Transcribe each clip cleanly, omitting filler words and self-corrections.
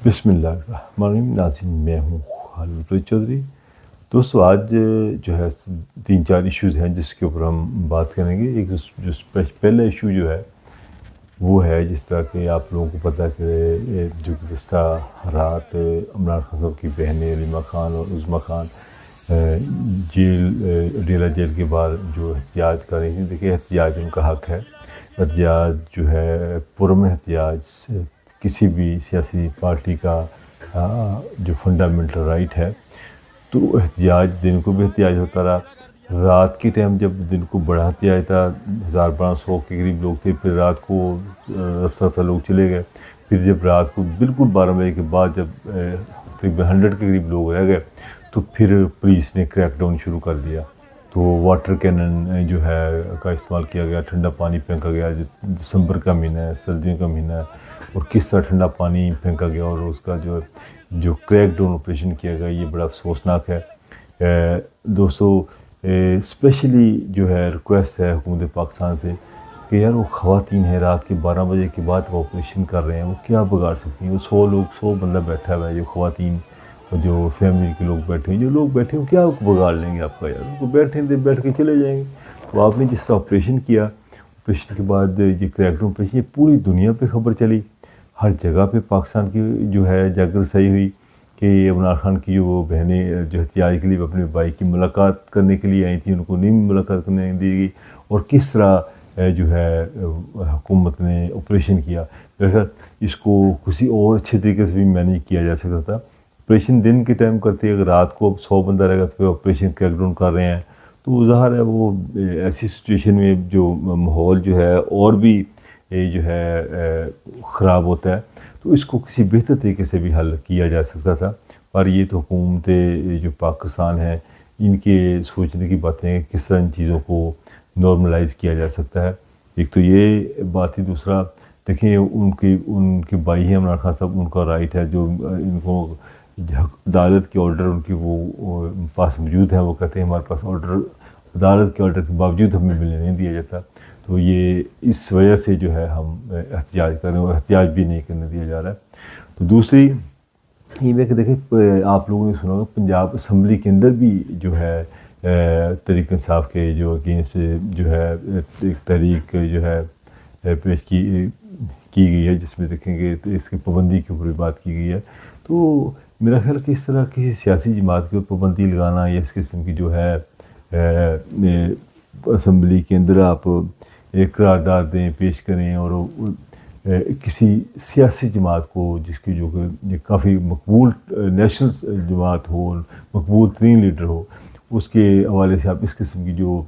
بسم اللہ الرحمن الرحیم. ناظرین، میں ہوں خالد چودھری. دوستو، آج جو ہے 3-4 ایشوز ہیں جس کے اوپر ہم بات کریں گے. ایک جو پہلا ایشو جو ہے وہ ہے جس طرح کہ آپ لوگوں کو پتہ کہ جو گزشتہ رات عمران خان صاحب کی بہنیں علیمہ خان اور عظمیٰ خان ڈیلا جیل کے باہر جو احتجاج کر رہی تھیں. دیکھیے، احتجاج ان کا حق ہے. احتجاج جو ہے پرامن احتجاج کسی بھی سیاسی پارٹی کا جو فنڈامنٹل رائٹ ہے. تو احتجاج دن کو بھی احتجاج ہوتا رہا. رات کے ٹائم جب دن کو بڑا احتجاج تھا، 1200 کے قریب لوگ تھے. پھر رات کو رفتہ لوگ چلے گئے. پھر جب رات کو بالکل 12 بجے کے بعد جب تقریباً 100 کے قریب لوگ رہ گئے تو پھر پولیس نے کریک ڈاؤن شروع کر دیا. تو واٹر کینن جو ہے کا استعمال کیا گیا، ٹھنڈا پانی پھینکا گیا. دسمبر کا مہینہ ہے، سردیوں کا مہینہ ہے، اور کس طرح ٹھنڈا پانی پھینکا گیا اور اس کا جو کریک ڈاؤن آپریشن کیا گیا، یہ بڑا افسوسناک ہے. دوستو، اسپیشلی جو ہے ریکویسٹ ہے حکومت پاکستان سے کہ یار وہ خواتین ہیں، رات کے 12 بجے کے بعد وہ آپریشن کر رہے ہیں، وہ کیا بگاڑ سکتی ہیں؟ وہ 100 بندہ بیٹھا ہوا ہے، جو خواتین اور جو فیملی کے لوگ بیٹھے ہیں، جو لوگ بیٹھے ہیں، کیا بگاڑ لیں گے آپ کا؟ یار ان کو بیٹھ کے چلے جائیں گے. تو آپ نے جس طرح آپریشن کیا، آپریشن کے بعد یہ کریک ڈاؤن آپریشن، یہ پوری دنیا پہ خبر چلی. ہر جگہ پہ پاکستان کی جو ہے جاگر رسائی ہوئی کہ عمران خان کی جو بہنیں جو احتجاج کے لیے اپنے بھائی کی ملاقات کرنے کے لیے آئی تھیں، ان کو نہیں ملاقات کرنے دی گئی. اور کس طرح جو ہے حکومت نے آپریشن کیا. اس کو کسی اور اچھے طریقے سے بھی مینیج کیا جا سکتا تھا. آپریشن دن کے ٹائم کرتے، اگر رات کو 100 بندہ رہ گا تو آپریشن کریک ڈاؤن کر رہے ہیں، تو ظاہر ہے وہ ایسی سچویشن میں جو ماحول جو ہے اور بھی جو ہے خراب ہوتا ہے. تو اس کو کسی بہتر طریقے سے بھی حل کیا جا سکتا تھا. پر یہ تو حکومت جو پاکستان ہے، ان کے سوچنے کی باتیں ہیں کس طرح ان چیزوں کو نارملائز کیا جا سکتا ہے. ایک تو یہ بات ہی. دوسرا دیکھیں، ان کے بھائی ہیں عمران خان صاحب، ان کا رائٹ ہے. جو ان کو عدالت کے آرڈر ان کی وہ پاس موجود ہیں، وہ کہتے ہیں ہمارے پاس آرڈر، عدالت کے آرڈر کے باوجود ہمیں ملنے نہیں دیا جاتا. تو یہ اس وجہ سے جو ہے ہم احتجاج کر رہے ہیں، اور احتجاج بھی نہیں کرنے دیا جا رہا ہے. تو دوسری یہ ہے کہ دیکھیں، آپ لوگوں نے سنا ہوگا پنجاب اسمبلی کے اندر بھی جو ہے تحریک انصاف کے جو اگینسٹ جو ہے ایک تحریک جو ہے پیش کی گئی ہے، جس میں دیکھیں گے اس کی پابندی کے اوپر بھی بات کی گئی ہے. تو میرا خیال کہ اس طرح کسی سیاسی جماعت کے اوپر پابندی لگانا یا اس قسم کی جو ہے اسمبلی کے اندر آپ ایک قرارداد دیں، پیش کریں، اور کسی سیاسی جماعت کو جس کی جو کہ کافی مقبول نیشنل جماعت ہو، مقبول ترین لیڈر ہو، اس کے حوالے سے آپ اس قسم کی جو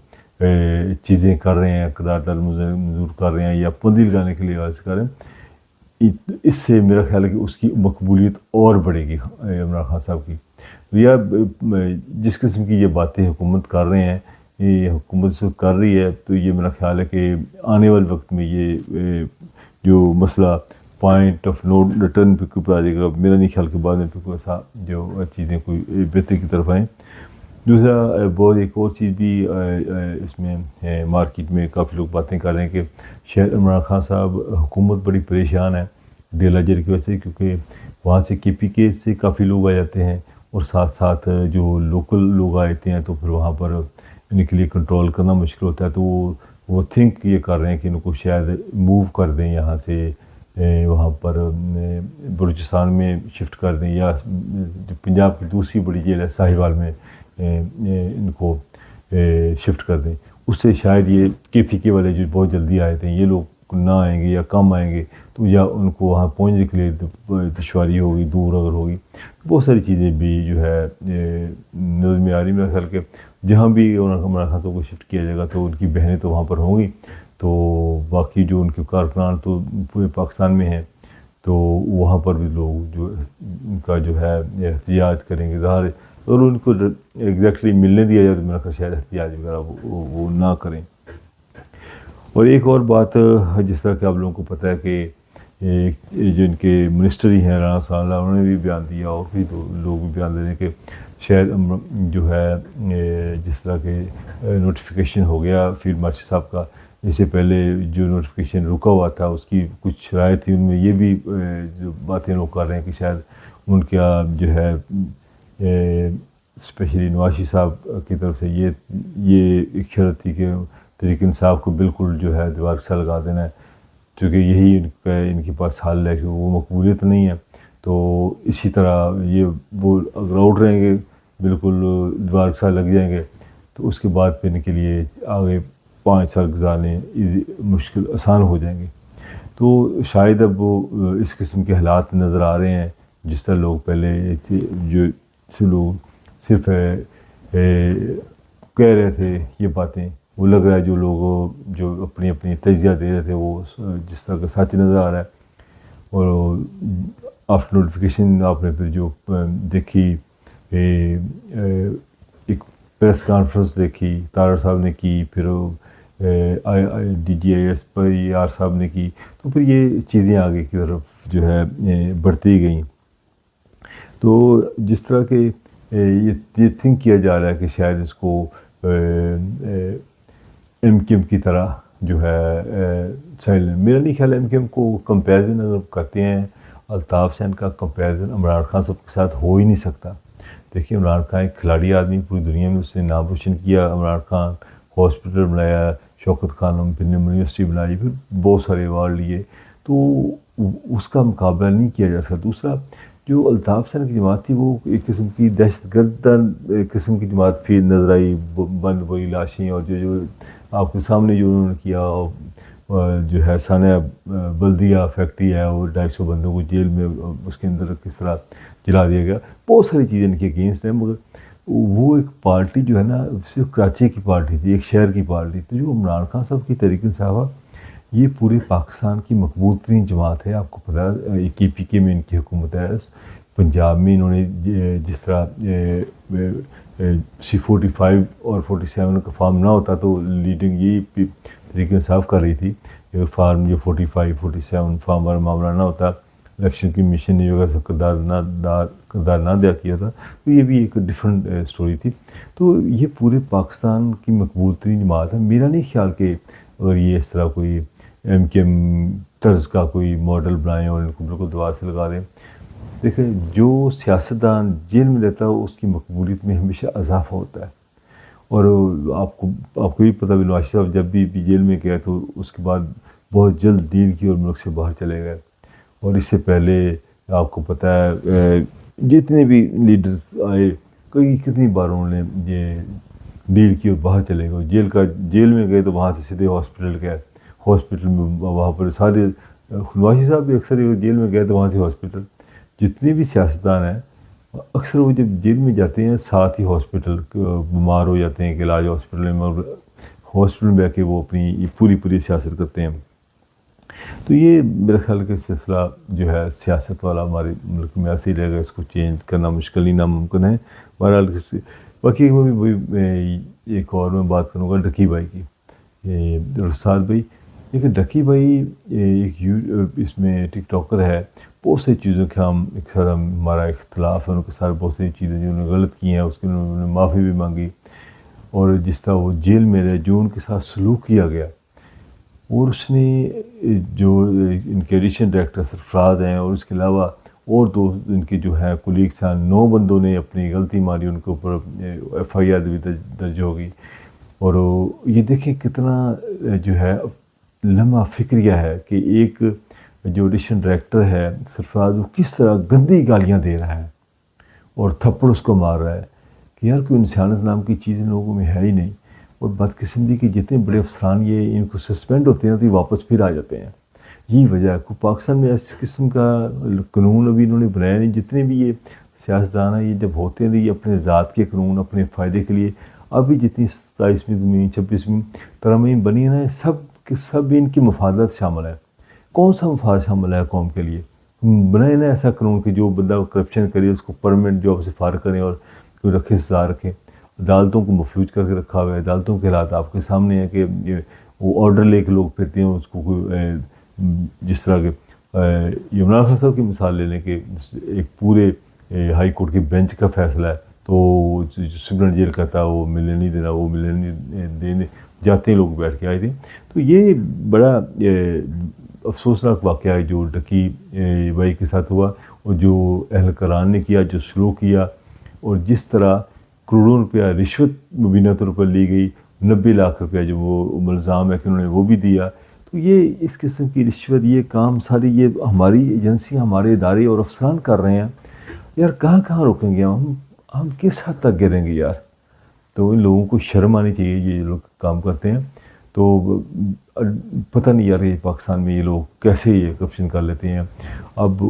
چیزیں کر رہے ہیں، قرارداد منظور کر رہے ہیں یا پابندی لگانے کے لیے حوالے سے کر رہے ہیں، اس سے میرا خیال ہے کہ اس کی مقبولیت اور بڑھے گی عمران خان صاحب کی. یا جس قسم کی یہ باتیں حکومت کر رہے ہیں، یہ حکومت سے کر رہی ہے، تو یہ میرا خیال ہے کہ آنے والے وقت میں یہ جو مسئلہ پوائنٹ آف نو ریٹرن پہ کوئی آ جائے گا. میرا نہیں خیال کہ بعد میں پھر کوئی ایسا جو چیزیں کوئی بہتری کی طرف آئیں. دوسرا بہت ایک اور چیز بھی اس میں مارکیٹ میں کافی لوگ باتیں کر رہے ہیں کہ شاید عمران خان صاحب حکومت بڑی پریشان ہے ڈیلا جیل کی وجہ سے، کیونکہ وہاں سے KPK سے کافی لوگ آ جاتے ہیں، اور ساتھ ساتھ جو لوکل لوگ آتے ہیں، تو پھر وہاں پر ان کے لیے کنٹرول کرنا مشکل ہوتا ہے. تو وہ تھنک یہ کر رہے ہیں کہ ان کو شاید موو کر دیں یہاں سے، وہاں پر بلوچستان میں شفٹ کر دیں، یا جو پنجاب کی دوسری بڑی جیل ہے ساہیوال میں ان کو شفٹ کر دیں. اس سے شاید یہ KPK والے جو بہت جلدی آئے تھے، یہ لوگ نہ آئیں گے یا کم آئیں گے، تو یا ان کو وہاں پہنچنے کے لیے دشواری ہوگی، دور اگر ہوگی. بہت ساری چیزیں بھی جو ہے نظر میں آ رہی. میرا خیال کہ جہاں بھی عمران خان صاحب کو شفٹ کیا جائے گا تو ان کی بہنیں تو وہاں پر ہوں گی، تو باقی جو ان کے کارکنان تو پورے پاکستان میں ہیں، تو وہاں پر بھی لوگ جو ان کا جو ہے احتجاج کریں گے. ظاہر ہے اور ان کو ایگزیکٹلی ملنے دیا جائے تو میرا خیال شاید احتجاج وغیرہ وہ نہ کریں. اور ایک اور بات، جس طرح کہ آپ لوگوں کو پتہ ہے کہ جو ان کے منسٹر ہی ہیں رانا صلی اللہ، انہوں نے بھی بیان دیا، اور بھی لوگ بھی بیان دے رہے ہیں کہ شاید جو ہے جس طرح کہ نوٹیفیکیشن ہو گیا فیلڈ مارشل صاحب کا اس سے پہلے جو نوٹیفیکیشن رکا ہوا تھا اس کی کچھ شرائط تھی، ان میں یہ بھی جو باتیں لوگ کر رہے ہیں کہ شاید ان کا جو ہے اسپیشلی نواز شریف صاحب کی طرف سے یہ ایک شرط تھی کہ تحریک انصاف کو بالکل جو ہے دیوار کے ساتھ لگا دینا ہے، کیونکہ یہی ان کے پاس حل ہے کہ وہ مقبولیت نہیں ہے. تو اسی طرح یہ وہ اگر آؤٹ رہیں گے، بالکل دیوار کے ساتھ لگ جائیں گے، تو اس کے بعد پھر ان کے لیے آگے 5 سال گزارنے مشکل آسان ہو جائیں گے. تو شاید اب وہ اس قسم کے حالات نظر آ رہے ہیں، جس طرح لوگ پہلے جو لوگ صرف کہہ رہے تھے یہ باتیں، وہ لگ رہا ہے جو لوگ جو اپنی تجزیہ دے رہے تھے وہ جس طرح کا سچ نظر آ رہا ہے. اور آفٹر نوٹیفیکیشن آپ نے پھر جو دیکھی ایک پریس کانفرنس دیکھی تارڑ صاحب نے کی، پھر DGIS پر صاحب نے کی، تو پھر یہ چیزیں آگے کی طرف جو ہے بڑھتی گئیں. تو جس طرح کہ یہ تھنک کیا جا رہا ہے کہ شاید اس کو MKM کی طرح جو ہے میرا نہیں خیال MKM کو کمپیریزن اگر کرتے ہیں الطاف حسین کا کمپیریزن عمران خان صاحب کے ساتھ ہو ہی نہیں سکتا. دیکھیے عمران خان ایک کھلاڑی آدمی، پوری دنیا میں اس نے نام روشن کیا. عمران خان ہاسپٹل بنایا، شوکت خانم پھر یونیورسٹی بنائی، پھر بہت سارے ایوارڈ لیے، تو اس کا مقابلہ نہیں کیا جا سکتا. دوسرا جو الطاف حسین کی جماعت تھی وہ ایک قسم کی دہشت گرد قسم کی جماعت تھی نظر آئی، بند وہی لاشیں، اور جو آپ کے سامنے جو انہوں نے کیا جو ہے سانحہ بلدیہ فیکٹری ہے، اور 250 بندوں کو جیل میں اس کے اندر کس طرح جلا دیا گیا، بہت ساری چیزیں ان کے اگینسٹ ہیں. مگر وہ ایک پارٹی جو ہے نا صرف کراچی کی پارٹی تھی، ایک شہر کی پارٹی تھی. جو عمران خان صاحب کی تحریک انصاف یہ پورے پاکستان کی مقبول ترین جماعت ہے. آپ کو پتہ ہے PK میں ان کی حکومت ہے. پنجاب میں انہوں نے جس طرح C45 اور 47 کا فارم نہ ہوتا تو لیڈنگ یہی تحریک انصاف کر رہی تھی. فارم جو 45 47 فارم والا معاملہ نہ ہوتا، الیکشن کمیشن نے جو ہے کردار نہ ادا کیا تھا، تو یہ بھی ایک ڈفرینٹ اسٹوری تھی. تو یہ پورے پاکستان کی مقبول ترین جماعت ہے. میرا نہیں خیال کہ اگر یہ اس طرح کوئی MKM طرز کا کوئی ماڈل بنائیں اور ان کو بالکل دوبارہ سے لگا دیں. دیکھیں جو سیاستدان جیل میں رہتا ہے اس کی مقبولیت میں ہمیشہ اضافہ ہوتا ہے. اور آپ کو بھی پتہ بھی نواز صاحب جب بھی جیل میں گئے تو اس کے بعد بہت جلد ڈیل کی اور ملک سے باہر چلے گئے. اور اس سے پہلے آپ کو پتہ ہے جتنے بھی لیڈرز آئے کتنی بار انہوں نے یہ ڈیل کی اور باہر چلے گئے. جیل میں گئے تو وہاں سے سیدھے ہاسپٹل گئے، ہاسپٹل میں وہاں پر سارے نواز صاحب بھی اکثر جیل میں گئے تو وہاں سے ہاسپٹل. جتنے بھی سیاستدان ہیں اکثر وہ جب جیل میں جاتے ہیں ساتھ ہی ہاسپٹل بیمار ہو جاتے ہیں کہ علاج ہاسپٹل میں، اور ہاسپٹل میں بیٹھ کے وہ اپنی پوری سیاست کرتے ہیں. تو یہ میرے خیال کا سلسلہ جو ہے سیاست والا ہمارے ملک میں ایسے ہی رہے گا، اس کو چینج کرنا مشکل ہی ناممکن ہے. بہرحال باقی میں ایک اور میں بات کروں گا ڈکی بھائی کی. رسال بھائی، لیکن ڈکی بھائی ایک اس میں ٹک ٹاکر ہے. بہت سی چیزوں کے ایک ساتھ ہمارا اختلاف ہے ان کے ساتھ. بہت سی چیزیں جو انہوں نے غلط کی ہیں اس کی انہوں نے معافی بھی مانگی. اور جس طرح وہ جیل میں رہے، جو ان کے ساتھ سلوک کیا گیا، اور اس نے جو ان کے ایڈیشن ڈائریکٹر سرفراز ہیں اور اس کے علاوہ اور دو ان کے جو ہیں کولیگس ہیں، 9 بندوں نے اپنی غلطی ماری، ان کے اوپر FIR بھی درج ہو گئی. اور یہ دیکھیں کتنا جو ہے لمحہ فکریہ ہے کہ ایک جو ایڈیشن ڈائریکٹر ہے سرفراز، وہ کس طرح گندی گالیاں دے رہا ہے اور تھپڑ اس کو مار رہا ہے کہ یار کوئی انسانیت نام کی چیز ان لوگوں میں ہے ہی نہیں. اور بدقسمتی کے جتنے بڑے افسران یہ ان کو سسپینڈ ہوتے ہیں تو یہ واپس پھر آ جاتے ہیں. یہی وجہ ہے. پاکستان میں اس قسم کا قانون ابھی انہوں نے بنایا نہیں. جتنے بھی یہ سیاستدان ہیں یہ جب ہوتے ہیں یہ اپنے ذات کے قانون اپنے فائدے کے لیے، ابھی جتنی 27ویں 26ویں ترامیم بنی ہے نا، سب ان کی مفادات شامل ہے. کون سا مفاد شامل ہے قوم کے لیے؟ بنائے نا ایسا قانون کہ جو بندہ کرپشن کرے اس کو پرماننٹ جاب سے فارغ کریں اور کوئی رکھے سزا رکھیں. عدالتوں کو مفلوج کر کے رکھا ہوا ہے. عدالتوں کے حالات آپ کے سامنے ہیں کہ وہ آرڈر لے کے لوگ پھرتے ہیں. اس کو جس طرح کے عمران خان صاحب کی مثال لے لیں کہ ایک پورے ہائی کورٹ کی بینچ کا فیصلہ ہے تو سپرنٹ جیل کہتا ہے وہ ملنے نہیں دینا، وہ ملنے نہیں دینے، جاتے ہیں لوگ بیٹھ کے آئے تھے. تو یہ بڑا افسوسناک واقعہ ہے جو ڈکی بھائی کے ساتھ ہوا، اور جو اہلکاران نے کیا، جو سلوک کیا، اور جس طرح کروڑوں روپیہ رشوت مبینہ طور پر لی گئی، 90 لاکھ روپیہ جو وہ الزام ہے کہ انہوں نے وہ بھی دیا. تو یہ اس قسم کی رشوت، یہ کام ساری یہ ہماری ایجنسی، ہمارے ادارے اور افسران کر رہے ہیں. یار کہاں کہاں روکیں گے ہم کس حد تک گریں گے یار؟ تو ان لوگوں کو شرم آنی چاہیے یہ لوگ کام کرتے ہیں. تو پتہ نہیں یار یہ پاکستان میں یہ لوگ کیسے یہ کرپشن کر لیتے ہیں. اب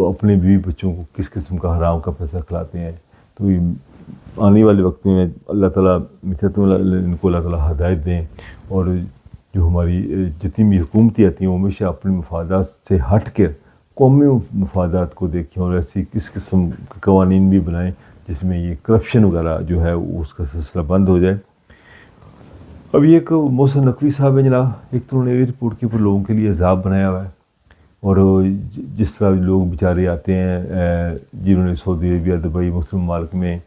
اپنے بیوی بچوں کو کس قسم کا حرام کا پیسہ کھلاتے ہیں. تو آنے والے وقت میں اللہ تعالیٰ ان کو اللہ تعالیٰ ہدایت دیں، اور جو ہماری جتنی بھی حکومتیں آتی ہیں وہ ہمیشہ اپنے مفادات سے ہٹ کر قومی مفادات کو دیکھیں، اور ایسی کس قسم کے قوانین بھی بنائیں جس میں یہ کرپشن وغیرہ جو ہے اس کا سلسلہ بند ہو جائے. اب یہ ایک محسن نقوی صاحب ہے جناب، ایک تو انہوں نے ایئرپورٹ کے اوپر لوگوں کے لیے عذاب بنایا ہوا ہے، اور جس طرح لوگ بیچارے آتے ہیں جنہوں نے سعودی عربیہ، دبئی، مسلم ممالک میں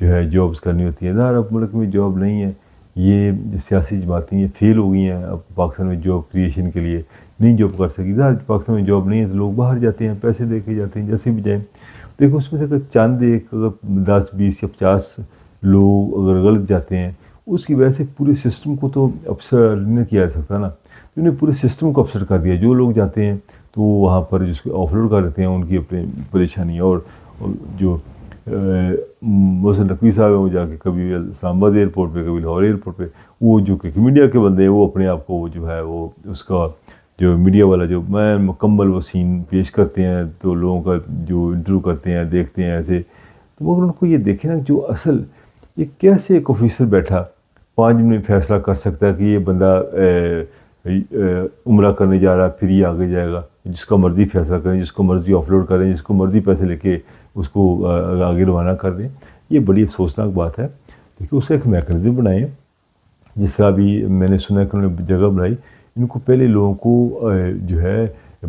جو ہے جابس کرنی ہوتی ہے. ظاہر اب ملک میں جاب نہیں ہے، یہ سیاسی جماعتیں یہ فیل ہو گئی ہیں اب پاکستان میں جاب کریشن کے لیے نہیں جاب کر سکی. ظاہر پاکستان میں جاب نہیں ہے تو لوگ باہر جاتے ہیں، پیسے دے کے جاتے ہیں جیسے بھی جائیں. دیکھو اس میں سے اگر چند ایک 10 20 یا 50 لوگ اگر غلط جاتے ہیں، اس کی وجہ سے پورے سسٹم کو تو اپسر نہیں کیا جا سکتا نا. انہیں پورے سسٹم کو اپسر کر دیا. جو لوگ جاتے ہیں تو وہ وہاں پر جس کو آف لوڈ کر دیتے ہیں ان کی اپنی پریشانیاں. اور جو محسن نقوی صاحب ہیں وہ جا کے کبھی اسلام آباد ایئرپورٹ پہ، کبھی لاہور ایئرپورٹ پہ، وہ جو کہ میڈیا کے بندے ہیں وہ اپنے آپ کو جو ہے وہ اس کا جو میڈیا والا جو میں مکمل وہ سین پیش کرتے ہیں، تو لوگوں کا جو انٹرویو کرتے ہیں دیکھتے ہیں ایسے. تو مگر ان کو یہ دیکھیں نا جو اصل یہ کیسے ایک آفیسر بیٹھا 5 منٹ میں فیصلہ کر سکتا ہے کہ یہ بندہ عمرہ کرنے جا رہا ہے، پھر یہ آگے جائے گا. جس کا مرضی فیصلہ کریں، جس کو مرضی آف لوڈ کریں، جس کو مرضی پیسے لے کے اس کو آگے روانہ کر دیں. یہ بڑی افسوسناک بات ہے. دیکھیے اس کا ایک میکنزم بنائیں. جس طرح بھی میں نے سنا کہ انہوں نے جگہ بنائی، ان کو پہلے لوگوں کو جو ہے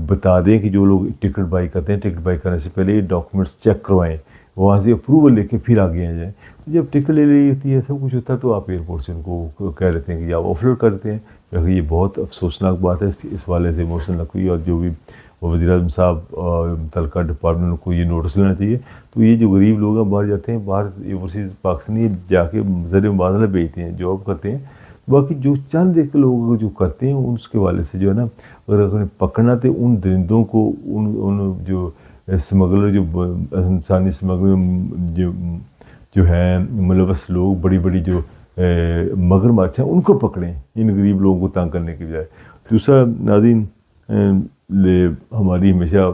بتا دیں کہ جو لوگ ٹکٹ بائی کرتے ہیں، ٹکٹ بائی کرنے سے پہلے ڈاکومنٹس چیک کروائیں، وہاں سے اپروول لے کے پھر آگے آ جائیں. جب ٹکٹ لے لی ہوتی ہے، سب کچھ ہوتا ہے، تو آپ ایئرپورٹ سے ان کو کہہ دیتے ہیں کہ آپ آف لوڈ کر دیتے ہیں. یہ بہت افسوسناک بات ہے. اس والے سے محسن نقوی اور جو بھی وزیر اعظم صاحب متعلقہ ڈپارٹمنٹ کو یہ نوٹس لینا چاہیے. تو یہ جو غریب لوگ ہیں باہر جاتے ہیں، باہر اوورسیز پاکستانی جا کے زر مبادلہ بیچتے ہیں، جاب کرتے ہیں. باقی جو چند ایک لوگ جو کرتے ہیں اس کے والے سے جو ہے نا، اگر پکڑنا تو ان درندوں کو، ان جو اسمگلر، جو انسانی اسمگلر جو ہیں ملوث لوگ، بڑی بڑی جو مگرمچھ ہیں، ان کو پکڑیں ان غریب لوگوں کو تنگ کرنے کے بجائے. دوسرا ناظرین، ہماری ہمیشہ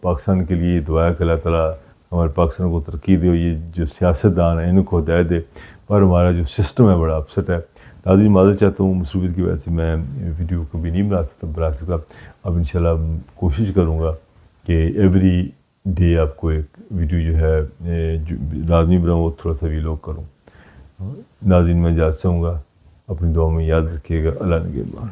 پاکستان کے لیے دعا ہے کہ اللہ تعالیٰ ہمارے پاکستان کو ترقی دے. یہ جو سیاستدان ہیں ان کو ہدایت دے، پر ہمارا جو سسٹم ہے بڑا اپسٹ ہے. ناظرین معذرت چاہتا ہوں، مصروفیت کی وجہ سے میں ویڈیو کبھی نہیں بنا سکتا. اب انشاءاللہ کوشش کروں گا کہ ایوری ڈے آپ کو ایک ویڈیو جو ہے جو لازمی بناؤں، وہ تھوڑا سا ویلاگ کروں. ناظرین میں اجازت چاہوں گا، اپنی دعا میں یاد رکھیے گا. اللہ نگہبان.